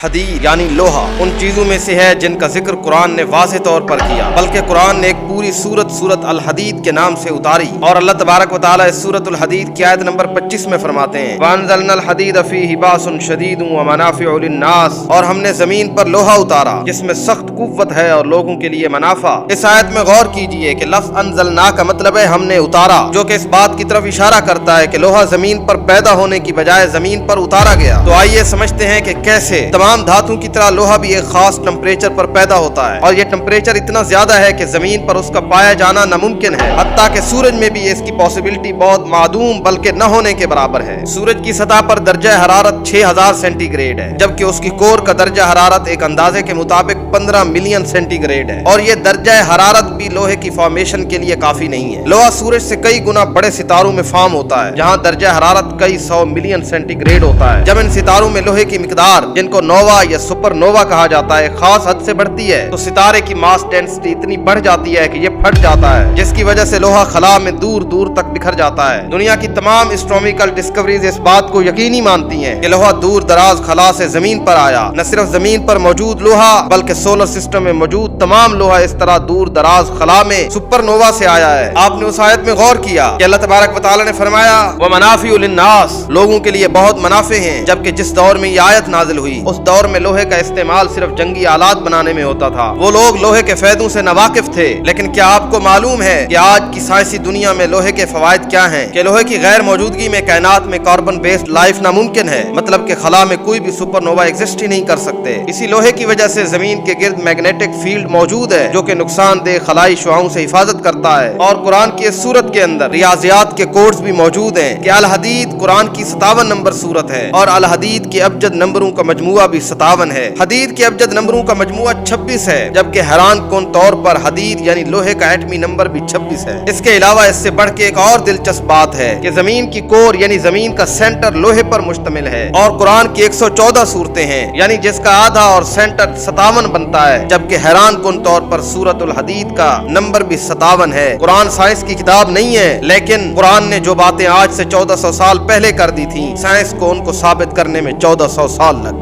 حدید یعنی لوہا ان چیزوں میں سے ہے جن کا ذکر قرآن نے واضح طور پر کیا، بلکہ قرآن نے ایک پوری سورت الحدید کے نام سے اتاری، اور اللہ تبارک و تعالیٰ اس سورت الحدید کی آیت نمبر 25 میں فرماتے ہیں وَأَنزَلْنَا الْحَدِيدَ فِيهِ بَأْسٌ شَدِيدٌ وَمَنَافِعُ لِلنَّاسِ، اور ہم نے زمین پر لوہا اتارا جس میں سخت قوت ہے اور لوگوں کے لیے منافع۔ اس آیت میں غور کیجئے کہ لفظ انزلنا کا مطلب ہے ہم نے اتارا، جو کہ اس بات کی طرف اشارہ کرتا ہے کہ لوہا زمین پر پیدا ہونے کی بجائے زمین پر اتارا گیا۔ تو آئیے سمجھتے ہیں کہ کیسے تمام دھاتوں کی طرح لوہا بھی ایک خاص ٹمپریچر پر پیدا ہوتا ہے، اور یہ ٹمپریچر اتنا زیادہ ہے کہ زمین پر اس کا پایا جانا ناممکن ہے، حتیٰ کہ سورج میں بھی اس کی پاسبلٹی بہت معدوم بلکہ نہ ہونے کے برابر ہے۔ سورج کی سطح پر درجہ حرارت 6000 سینٹی گریڈ ہے، جبکہ اس کی کور کا درجہ حرارت ایک اندازے کے مطابق 15 ملین سینٹی گریڈ ہے، اور یہ درجہ حرارت بھی لوہے کی فارمیشن کے لیے کافی نہیں ہے۔ لوہا سورج سے کئی گنا بڑے ستاروں میں فارم ہوتا ہے، جہاں درجہ حرارت کئی 100 ملین سینٹی گریڈ ہوتا ہے۔ جب ان ستاروں میں لوہے کی مقدار، جن کو نووا یا سپر نووا کہا جاتا ہے، خاص حد سے بڑھتی ہے، تو ستارے کی ماس ڈینسٹی اتنی بڑھ جاتی ہے کہ یہ پھٹ جاتا ہے، جس کی وجہ سے لوہا خلا میں دور دور تک بکھر جاتا ہے۔ دنیا کی تمام اسٹرومیکل ڈسکوریز اس بات کو یقینی مانتی ہیں کہ لوہا دور دراز خلا سے زمین پر آیا۔ نہ صرف زمین پر موجود لوہا بلکہ سولر سسٹم میں موجود تمام لوہا اس طرح دور دراز خلا میں سپر نووا سے آیا ہے۔ آپ نے اس آیت میں غور کیا کہ اللہ تبارک و تعالی نے فرمایا وَمَنَافِعُ لِلنَّاسِ، لوگوں کے لیے بہت منافع ہیں، جبکہ جس دور میں یہ آیت نازل ہوئی اس دور میں لوہے کا استعمال صرف جنگی آلات بنانے میں ہوتا تھا۔ وہ لوگ لوہے کے فائدوں سے ناواقف تھے، لیکن کیا آپ کو معلوم ہے کہ آج کی سائنسی دنیا میں لوہے کے فوائد کیا ہیں؟ کہ لوہے کی غیر موجودگی میں کائنات میں کاربن بیسڈ لائف ناممکن ہے، مطلب کہ خلا میں کوئی بھی سپر نووا ایگزسٹ ہی نہیں کر سکتے۔ اسی لوہے کی وجہ سے زمین کے گرد میگنیٹک فیلڈ موجود ہے، جو کہ نقصان دہ خلائی شعاعوں سے حفاظت کرتا ہے۔ اور قرآن کی اس سورت کے اندر ریاضیات کے کوڈز بھی موجود ہیں کہ الحدید قرآن کی 57 نمبر سورت ہے، اور الحدید کے ابجد نمبروں کا مجموعہ بھی 57 ہے۔ حدید کے ابجد نمبروں کا مجموعہ 26 ہے، جبکہ حیران کن طور پر حدید یعنی لوہے کا ایٹمی نمبر بھی 26 ہے۔ اس کے علاوہ اس سے بڑھ کے ایک اور دلچسپ بات ہے کہ زمین کی کور یعنی زمین کا سینٹر لوہے پر مشتمل ہے، اور قرآن کی 114 سورتیں ہیں، یعنی جس کا آدھا اور سینٹر 57 بنتا ہے، جبکہ حیران کن طور پر سورت الحدید کا نمبر بھی 57 ہے۔ قرآن سائنس کی کتاب نہیں ہے، لیکن قرآن نے جو باتیں آج سے 1400 سال پہلے کر دی تھیں، سائنس کو ان کو ثابت کرنے میں 1400 سال لگ گئے۔